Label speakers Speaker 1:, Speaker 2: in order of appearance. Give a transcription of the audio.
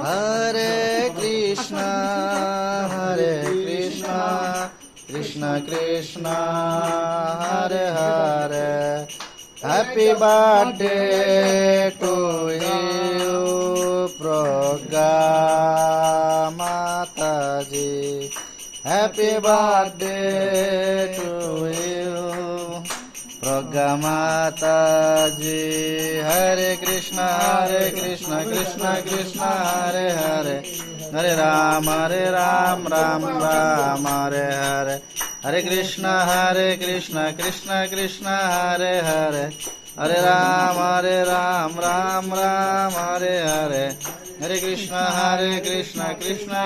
Speaker 1: Hare Krishna, Krishna Krishna, Hare Hare. Happy birthday to you, Pragya Mataji. Happy birthday to you, Pragya Mataji. Hare Krishna, Krishna Krishna, Hare Hare. Hare Ram, Ram Ram, Hare Hare. Hare Krishna, Krishna Krishna, Hare Hare. Hare Ram, Ram Ram, Hare Hare. Hare Krishna, Krishna Krishna.